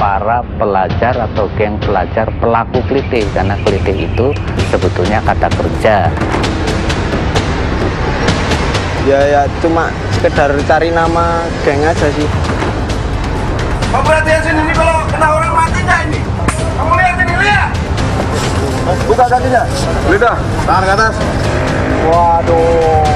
para pelajar atau geng pelajar pelaku kelitih, karena kelitih itu sebetulnya kata kerja. Ya cuma sekedar cari nama geng aja sih. Kamu perhatian sini nih, kalau kena orang mati nggak ini? Kamu lihat ini, lihat. Buka kakinya. Lihat, tangan ke atas. Waduh.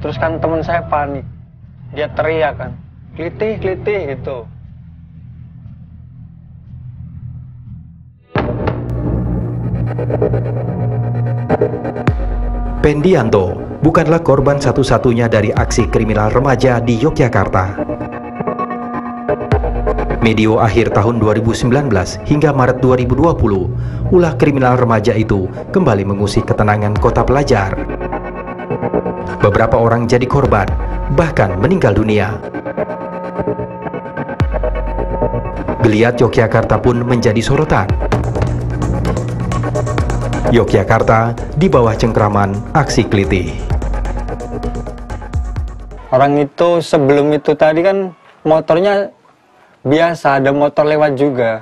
Terus kan teman saya panik, dia teriak kan, kelitih gitu. Pendianto bukanlah korban satu-satunya dari aksi kriminal remaja di Yogyakarta. Medio akhir tahun 2019 hingga Maret 2020, ulah kriminal remaja itu kembali mengusik ketenangan kota pelajar. Beberapa orang jadi korban, bahkan meninggal dunia. Geliat Yogyakarta pun menjadi sorotan. Yogyakarta di bawah cengkraman aksi kelitih. Orang itu sebelum itu tadi kan motornya biasa, ada motor lewat juga.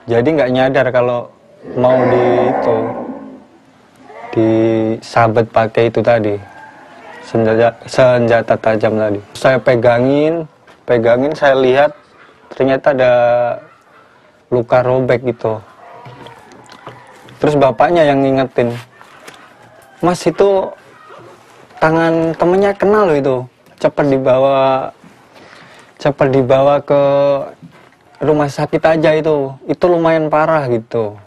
Jadi nggak nyadar kalau mau disabet pakai itu tadi. Senjata tajam tadi. Saya pegangin, saya lihat ternyata ada luka robek gitu. Terus bapaknya yang ngingetin, Mas itu tangan temennya kena loh itu, cepat dibawa ke rumah sakit aja itu lumayan parah gitu.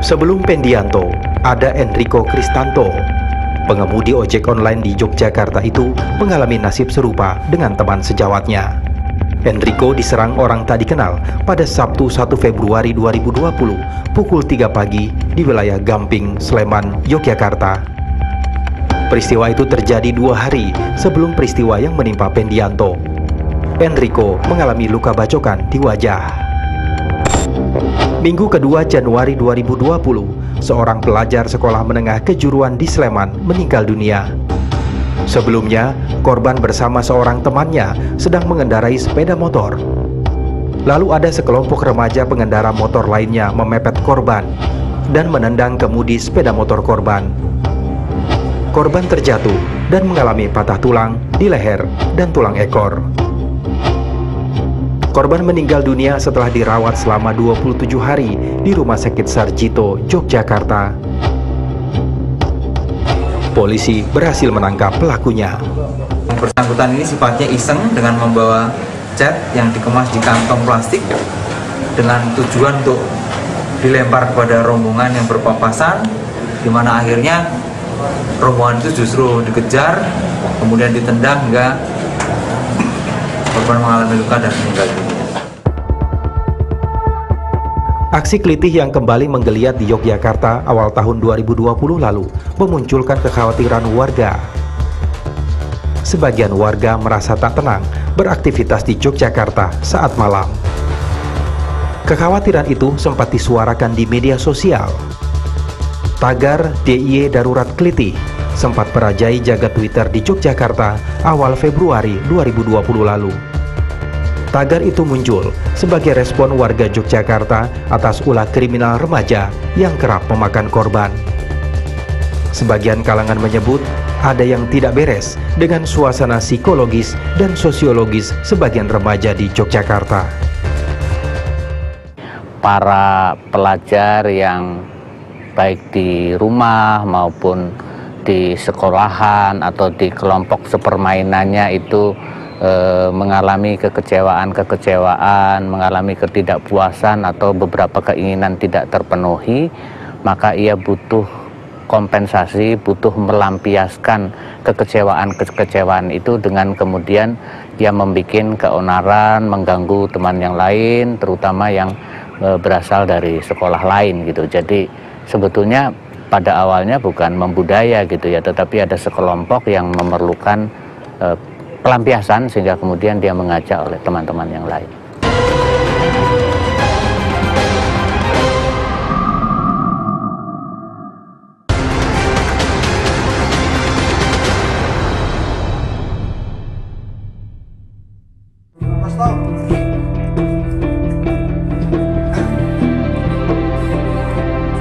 Sebelum Pendianto, ada Enrico Kristanto. Pengemudi ojek online di Yogyakarta itu mengalami nasib serupa dengan teman sejawatnya. Enrico diserang orang tak dikenal pada Sabtu 1 Februari 2020 pukul 3 pagi di wilayah Gamping, Sleman, Yogyakarta. Peristiwa itu terjadi 2 hari sebelum peristiwa yang menimpa Pendianto. Enrico mengalami luka bacokan di wajah. Minggu kedua Januari 2020, seorang pelajar sekolah menengah kejuruan di Sleman meninggal dunia. Sebelumnya, korban bersama seorang temannya sedang mengendarai sepeda motor. Lalu ada sekelompok remaja pengendara motor lainnya memepet korban dan menendang kemudi sepeda motor korban. Korban terjatuh dan mengalami patah tulang di leher dan tulang ekor. Korban meninggal dunia setelah dirawat selama 27 hari di Rumah Sakit Sarjito, Yogyakarta. Polisi berhasil menangkap pelakunya. Yang bersangkutan ini sifatnya iseng dengan membawa cat yang dikemas di kantong plastik dengan tujuan untuk dilempar kepada rombongan yang berpapasan, di mana akhirnya rombongan itu justru dikejar, kemudian ditendang hingga korban mengalami luka dan meninggal dunia. Aksi kelitih yang kembali menggeliat di Yogyakarta awal tahun 2020 lalu memunculkan kekhawatiran warga. Sebagian warga merasa tak tenang beraktivitas di Yogyakarta saat malam. Kekhawatiran itu sempat disuarakan di media sosial. Tagar DIY Darurat Kelitih sempat merajai jagat Twitter di Yogyakarta awal Februari 2020 lalu. Tagar itu muncul sebagai respon warga Yogyakarta atas ulah kriminal remaja yang kerap memakan korban. Sebagian kalangan menyebut ada yang tidak beres dengan suasana psikologis dan sosiologis sebagian remaja di Yogyakarta. Para pelajar yang baik di rumah maupun di sekolahan atau di kelompok sepermainannya itu mengalami kekecewaan, mengalami ketidakpuasan atau beberapa keinginan tidak terpenuhi, maka ia butuh kompensasi, butuh melampiaskan kekecewaan itu dengan kemudian ia membuat keonaran, mengganggu teman yang lain, terutama yang berasal dari sekolah lain gitu. Jadi sebetulnya pada awalnya bukan membudaya gitu ya, tetapi ada sekelompok yang memerlukan pelampiasan sehingga kemudian dia mengajak oleh teman-teman yang lain.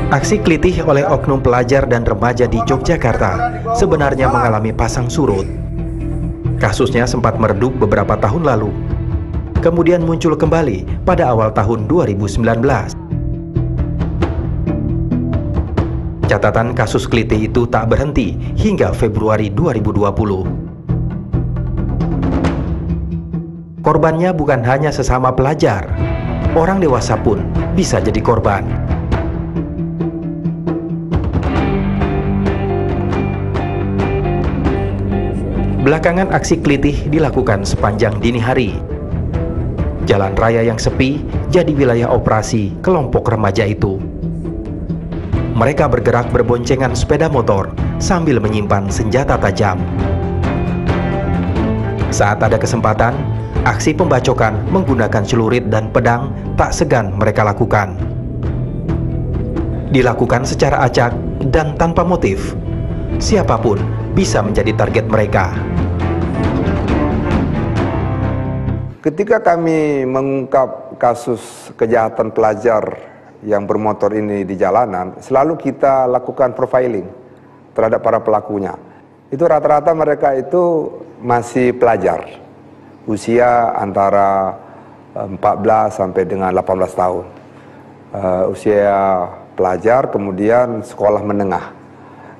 Aksi kelitih oleh oknum pelajar dan remaja di Yogyakarta sebenarnya mengalami pasang surut. Kasusnya sempat meredup beberapa tahun lalu, kemudian muncul kembali pada awal tahun 2019. Catatan kasus kelitih itu tak berhenti hingga Februari 2020. Korbannya bukan hanya sesama pelajar, orang dewasa pun bisa jadi korban. Belakangan aksi kelitih dilakukan sepanjang dini hari. Jalan raya yang sepi jadi wilayah operasi kelompok remaja itu. Mereka bergerak berboncengan sepeda motor sambil menyimpan senjata tajam. Saat ada kesempatan, aksi pembacokan menggunakan celurit dan pedang tak segan mereka lakukan. Dilakukan secara acak dan tanpa motif. Siapapun bisa menjadi target mereka. Ketika kami mengungkap kasus kejahatan pelajar yang bermotor ini di jalanan, selalu kita lakukan profiling terhadap para pelakunya. Itu rata-rata mereka itu masih pelajar, usia antara 14 sampai dengan 18 tahun. Usia pelajar, kemudian sekolah menengah.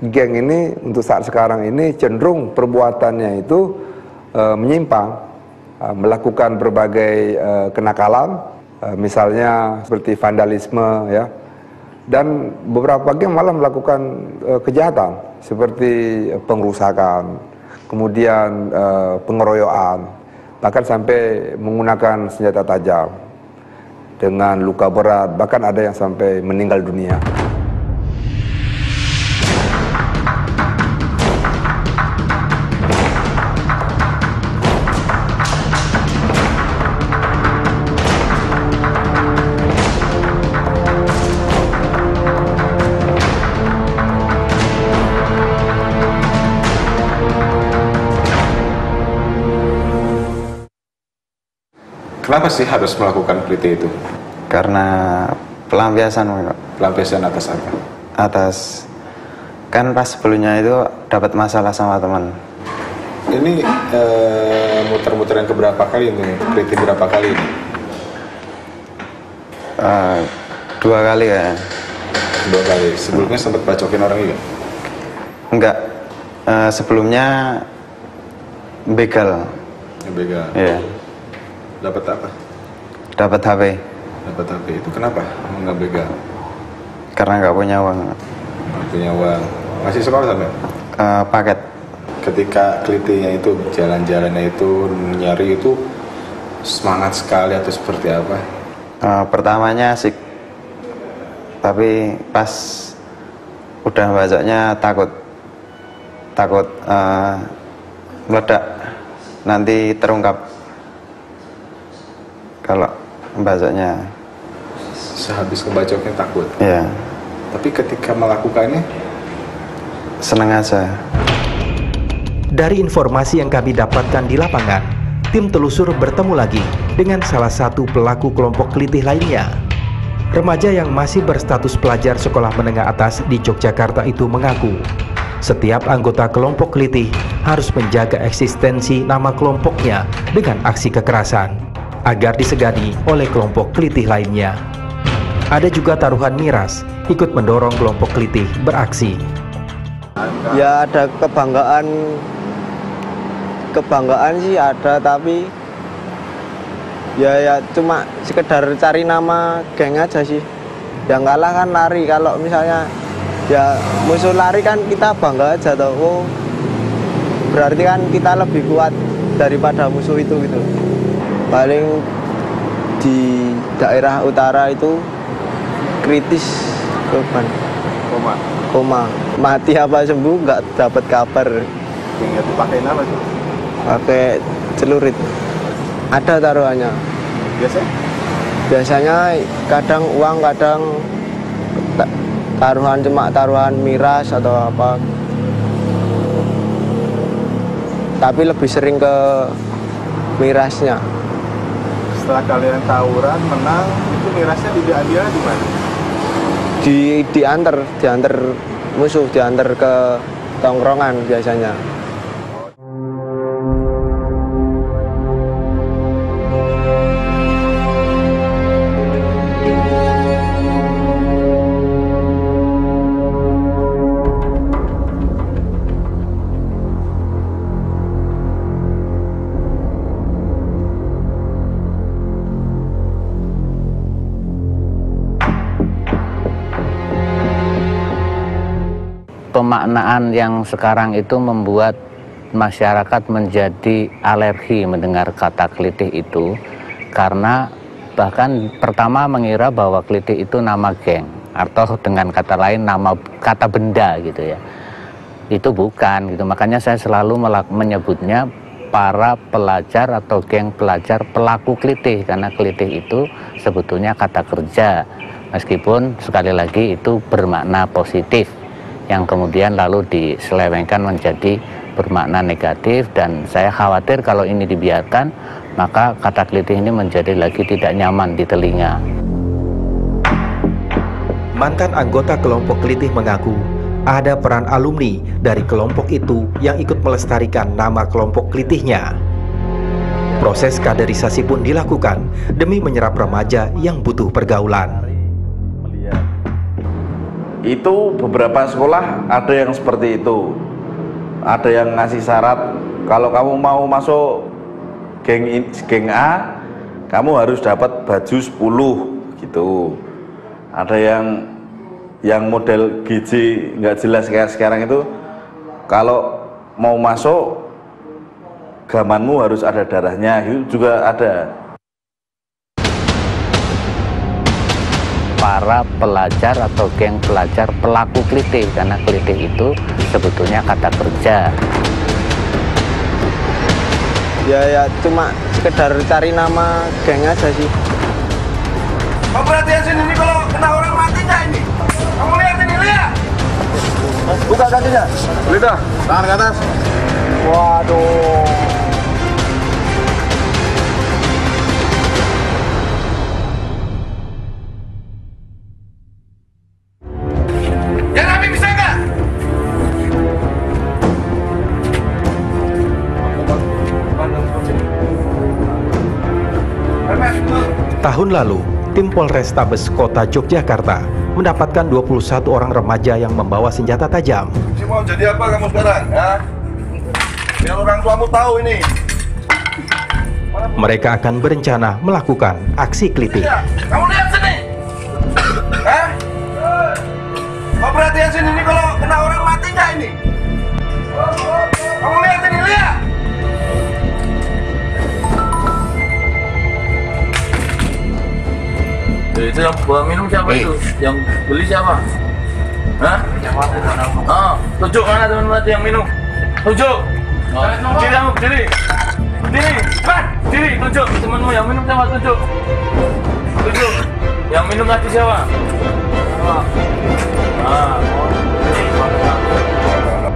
Geng ini untuk saat sekarang ini cenderung perbuatannya itu menyimpang, melakukan berbagai kenakalan, misalnya seperti vandalisme ya, dan beberapa geng malah melakukan kejahatan seperti pengrusakan, kemudian pengeroyokan, bahkan sampai menggunakan senjata tajam dengan luka berat, bahkan ada yang sampai meninggal dunia. Kenapa sih harus melakukan kelitih itu? Karena pelampiasan, Pak. Pelampiasan atas apa? Atas, kan pas sebelumnya itu dapat masalah sama teman. Ini muter-muter yang keberapa kali ini? Kelitih berapa kali ini? 2 kali ya. 2 kali. Sebelumnya sempat bacokin orang juga? Enggak. Sebelumnya begal. Begal. Iya. Dapat apa? Dapat HP. Dapat HP. Itu kenapa nggak begal? Karena nggak punya uang. Nggak punya uang. Masih sekolah sampai? Paket. Ketika kelitihnya itu, jalan-jalannya itu, nyari itu semangat sekali atau seperti apa? Pertamanya asik. Tapi pas udah bacanya takut meledak, nanti terungkap kalau membacanya. Sehabis ngebacoknya takut? Iya. Tapi ketika melakukannya seneng aja. Dari informasi yang kami dapatkan di lapangan, tim telusur bertemu lagi dengan salah satu pelaku kelompok kelitih lainnya. Remaja yang masih berstatus pelajar sekolah menengah atas di Yogyakarta itu mengaku setiap anggota kelompok kelitih harus menjaga eksistensi nama kelompoknya dengan aksi kekerasan agar disegani oleh kelompok kelitih lainnya. Ada juga taruhan miras ikut mendorong kelompok kelitih beraksi. Ya ada kebanggaan kebanggaan sih ada, tapi ya cuma sekedar cari nama geng aja sih. Yang kalah kan lari, kalau misalnya ya musuh lari kan kita bangga aja tau. Oh, berarti kan kita lebih kuat daripada musuh itu gitu. Paling di daerah utara itu kritis, korban koma, mati apa sembuh nggak dapat kabar. Hingga dipakai apa tuh? Pakai celurit, ada taruhannya. Biasanya kadang uang, kadang taruhan, cuma taruhan miras atau apa. Tapi lebih sering ke mirasnya. Setelah kalian tawuran menang, itu mirasnya diambil di mana? Diantar musuh, diantar ke tongkrongan biasanya. Pemaknaan yang sekarang itu membuat masyarakat menjadi alergi mendengar kata kelitih itu, karena bahkan pertama mengira bahwa kelitih itu nama geng atau dengan kata lain nama kata benda gitu ya. Itu bukan gitu. Makanya saya selalu menyebutnya para pelajar atau geng pelajar pelaku kelitih, karena kelitih itu sebetulnya kata kerja, meskipun sekali lagi itu bermakna positif yang kemudian lalu diselewengkan menjadi bermakna negatif. Dan saya khawatir kalau ini dibiarkan, maka kata kelitih ini menjadi lagi tidak nyaman di telinga. Mantan anggota kelompok kelitih mengaku ada peran alumni dari kelompok itu yang ikut melestarikan nama kelompok kelitihnya. Proses kaderisasi pun dilakukan demi menyerap remaja yang butuh pergaulan. Itu beberapa sekolah ada yang seperti itu. Ada yang ngasih syarat, kalau kamu mau masuk geng A, kamu harus dapat baju 10 gitu. Ada yang model GJ nggak jelas kayak sekarang itu, kalau mau masuk gamanmu harus ada darahnya, itu juga ada. Para pelajar atau geng pelajar pelaku kelitih, karena kelitih itu sebetulnya kata kerja. Ya cuma sekedar cari nama geng aja sih. Kamu perhatian sini, ini kalau kena orang mati nggak ini? Kamu lihat ini, lihat. Buka kakinya. Lihat, tangan ke atas. Waduh. Tahun lalu, tim Polrestabes Kota Yogyakarta mendapatkan 21 orang remaja yang membawa senjata tajam. Mau jadi apa kamu sekarang? Ya? Biar orang tuamu tahu ini. Mereka akan berencana melakukan aksi kelitih. Kamu lihat sini. Kamu perhatian sini, ini kalau kena orang mati nggak ini? Kamu lihat sini, lihat. Itu yang bawa minum siapa itu? Yang beli siapa? Hah? Oh, tunjuk mana teman-teman yang minum? Tunjuk. Berdiri kamu, berdiri. Berdiri, cepat. Berdiri, tunjuk. Temanmu yang minum siapa? Tunjuk. Tunjuk. Yang minum tadi siapa?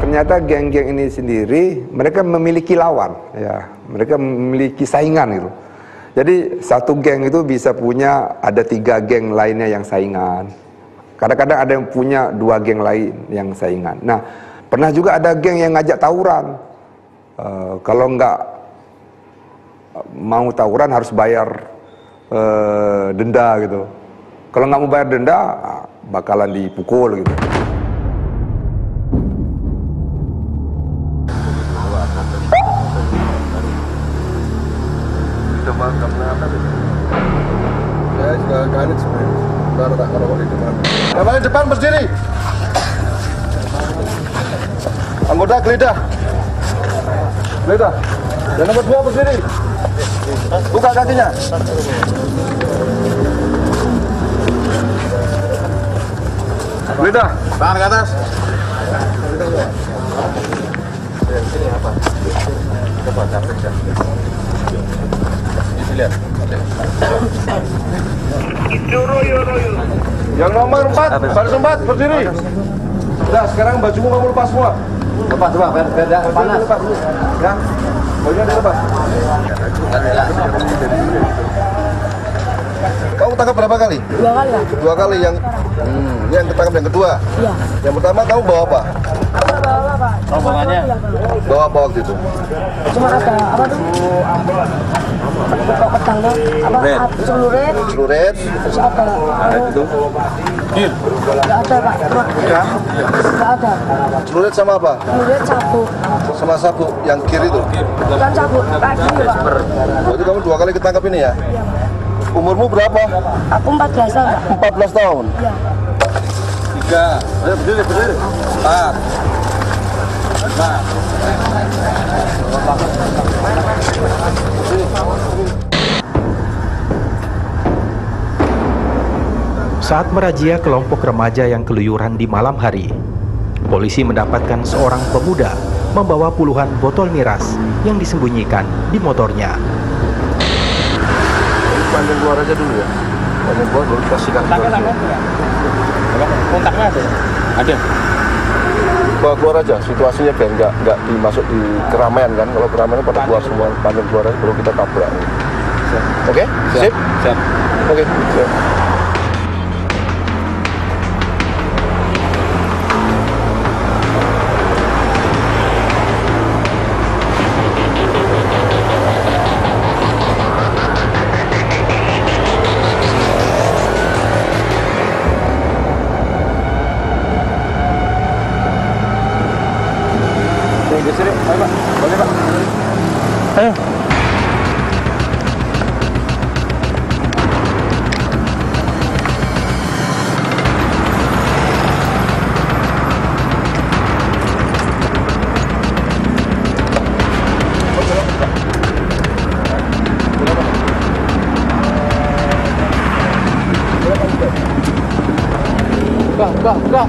Ternyata geng-geng ini sendiri mereka memiliki lawan, ya. Mereka memiliki saingan gitu. Jadi satu geng itu bisa punya ada 3 geng lainnya yang saingan. Kadang-kadang ada yang punya 2 geng lain yang saingan. Nah, pernah juga ada geng yang ngajak tawuran. Kalau nggak mau tawuran harus bayar denda gitu. Kalau nggak mau bayar denda, bakalan dipukul gitu. udah makan apa tuh? Ya, juga kanit sebenarnya. Ntar tak ngerokok di depan. Yang paling depan berdiri. Anggota geledah. Geledah. Yang nomor 2 berdiri. Buka kakinya. Geledah. Tangan ke atas. Ini apa? Coba capek ya. Lihat. Yang nomor 4, baris 4 berdiri. Nah, sekarang bajumu kamu lepas semua. Lepas coba, biar panas. Ya. Bajunya dilepas. Kamu tangkap berapa kali? 2 kali lah. 2 kali yang yang ketangkap yang kedua. Iya. Yang pertama kamu bawa apa? Bawa apa? Rombongannya. Bawa apa waktu itu? Cuma ada apa tuh? Pokok pedang tuh. Apa? Celurit. Celurit. Terus ada. Itu. Gil. Enggak ada, Pak. Enggak. Enggak ada. Celurit sama apa? Celurit sabuk. Sama sabuk yang kiri itu. Bukan sabuk, lagi Pak. Berarti kamu 2 kali ketangkap ini ya? Iya. Umurmu berapa? Aku 14 tahun, Pak. 14 tahun. Iya. 3. Ayo berdiri, berdiri. 4. 5. Saat merazia kelompok remaja yang keluyuran di malam hari, polisi mendapatkan seorang pemuda membawa puluhan botol miras yang disembunyikan di motornya. Panggil keluar aja dulu ya. Panggil keluar dulu, kasihkan keluar. Kontaknya ada? Ada. Bawa keluar aja, situasinya biar nggak dimasuk di keramaian kan. Kalau keramaian pada keluar semua, panggil keluar aja baru kita tabrak. Oke? Sip? Siap. Oke, siap. Ayo. Buka.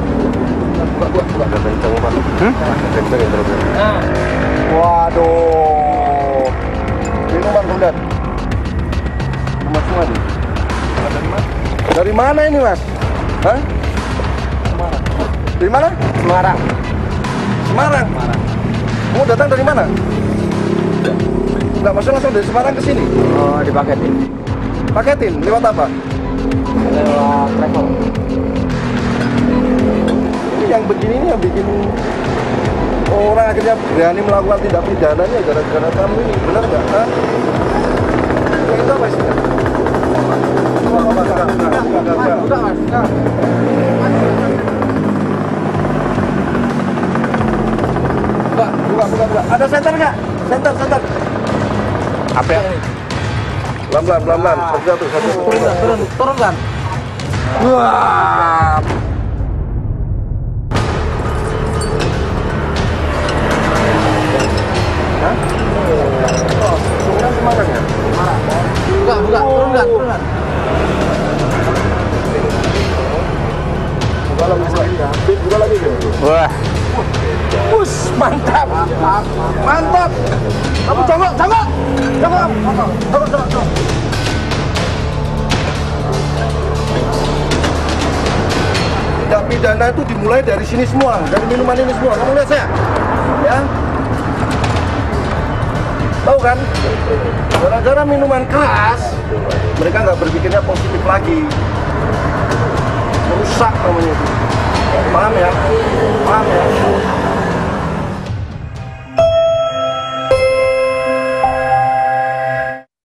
Waduh. Minuman kemudian. Mas semua nih. Dari mana ini, Mas? Hah? Dari mana? Semarang. Semarang. Kamu datang dari mana? Enggak, maksudnya langsung dari Semarang ke sini? Oh, dipaketin. Paketin lewat apa? Lewat travel. Ini yang begini ini yang bikin orang akhirnya berani melakukan tindak pidananya gara-gara kamu ini, benar nggak? Hah? Itu apa sih? Buka. Ada senter nggak? Senter. Apa yang ini? Pelan-pelan. Satu. Turunkan. Wah. Hah? Oh, Semarang ya? Buka, turunkan. Buka lagi. Wah. Us, mantap. Kamu jongkok. Tindak pidana itu dimulai dari sini semua, dari minuman ini semua. Kamu lihat saya, ya? Tahu kan? Gara-gara minuman keras, mereka nggak berpikirnya positif lagi. Merusak namanya itu. Paham ya?